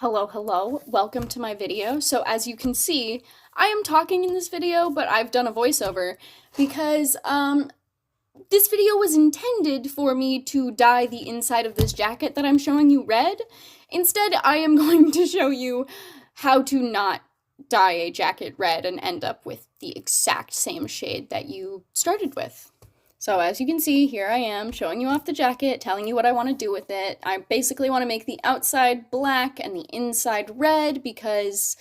Hello, hello. Welcome to my video. So as you can see, I am talking in this video, but I've done a voiceover because this video was intended for me to dye the inside of this jacket that I'm showing you red. Instead, I am going to show you how to not dye a jacket red and end up with the exact same shade that you started with. So as you can see, here I am showing you off the jacket, telling you what I want to do with it. I basically want to make the outside black and the inside red because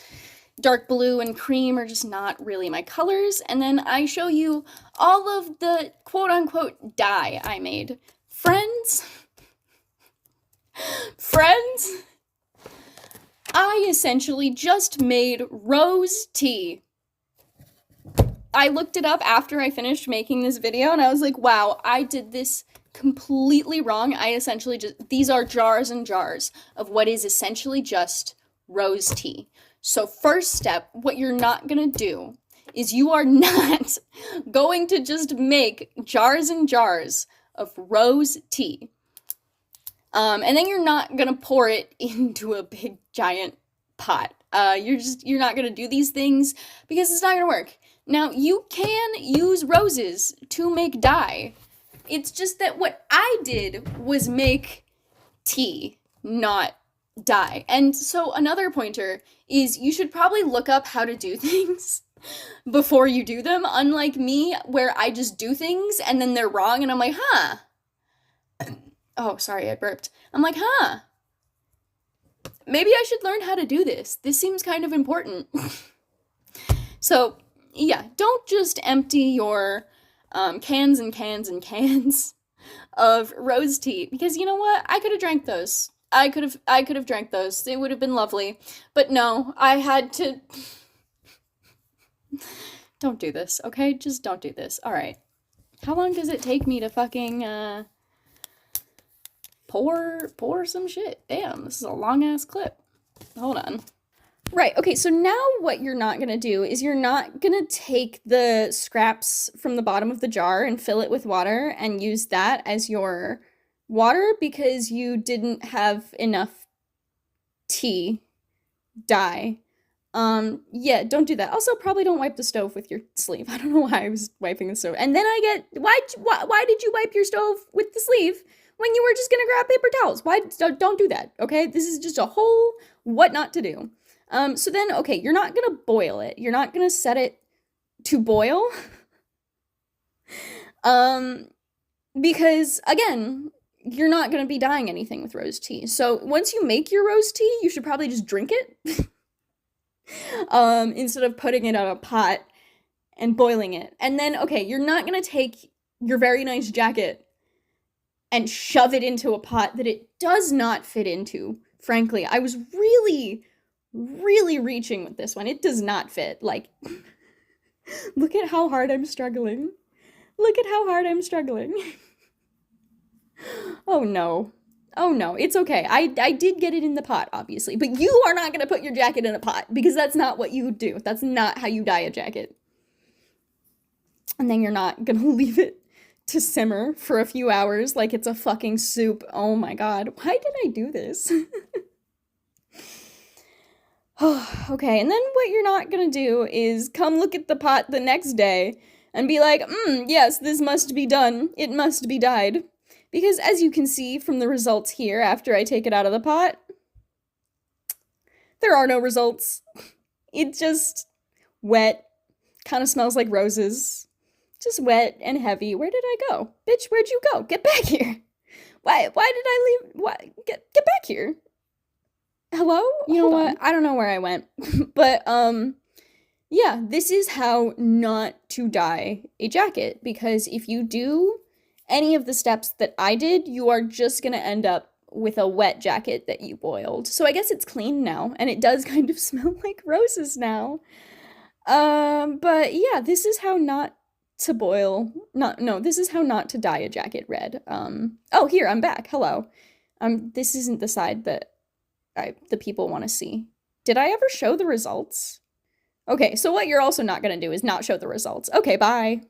dark blue and cream are just not really my colors. And then I show you all of the quote-unquote dye I made. Friends, I essentially just made rose tea. I looked it up after I finished making this video and I was like, wow, I did this completely wrong. I essentially these are jars and jars of what is essentially just rose tea. So first step, what you're not gonna do is you are not going to just make jars and jars of rose tea. And then you're not gonna pour it into a big giant pot. You're not gonna do these things because it's not gonna work. Now, you can use roses to make dye. It's just that what I did was make tea, not dye. And so another pointer is you should probably look up how to do things before you do them, unlike me, where I just do things and then they're wrong and I'm like, huh. Oh, sorry, I burped. I'm like, huh. Maybe I should learn how to do this. This seems kind of important. So, yeah, don't just empty your cans and cans and cans of rose tea, because you know what? I could have drank those. I could have drank those. It would have been lovely. But no, I had to. Don't do this, okay? Just don't do this. All right. How long does it take me to fucking pour some shit? Damn, this is a long ass clip. Hold on. Right, okay, so now what you're not gonna do is you're not gonna take the scraps from the bottom of the jar and fill it with water and use that as your water because you didn't have enough tea dye. Yeah, don't do that. Also, probably don't wipe the stove with your sleeve. I don't know why I was wiping the stove. And then I get, why did you wipe your stove with the sleeve when you were just gonna grab paper towels? Why, don't do that, okay? This is just a whole what not to do. So then, okay, you're not gonna boil it. You're not gonna set it to boil. Because, again, you're not gonna be dyeing anything with rose tea. So once you make your rose tea, you should probably just drink it. Instead of putting it on a pot and boiling it. And then, okay, you're not gonna take your very nice jacket and shove it into a pot that it does not fit into. Frankly, I was really reaching with this one. It does not fit. Like, look at how hard I'm struggling. Look at how hard I'm struggling. Oh no. Oh no, it's okay. I did get it in the pot, obviously, but you are not gonna put your jacket in a pot because that's not what you do. That's not how you dye a jacket. And then you're not gonna leave it to simmer for a few hours like it's a fucking soup. Oh my god, why did I do this? Okay, and then what you're not gonna do is come look at the pot the next day and be like, yes, this must be done. It must be dyed. Because as you can see from the results here after I take it out of the pot, there are no results. It's just wet, kind of smells like roses. Just wet and heavy. Where did I go? Bitch, where'd you go? Get back here. Why did I leave? Why? Get back here. Hello? You know what? I don't know where I went. But, yeah, this is how not to dye a jacket. Because if you do any of the steps that I did, you are just gonna end up with a wet jacket that you boiled. So I guess it's clean now, and it does kind of smell like roses now. But yeah, this is how not to boil, this is how not to dye a jacket red. Oh, here, I'm back, hello. This isn't the side that the people want to see. Did I ever show the results? Okay, so what you're also not gonna do is not show the results. Okay, bye.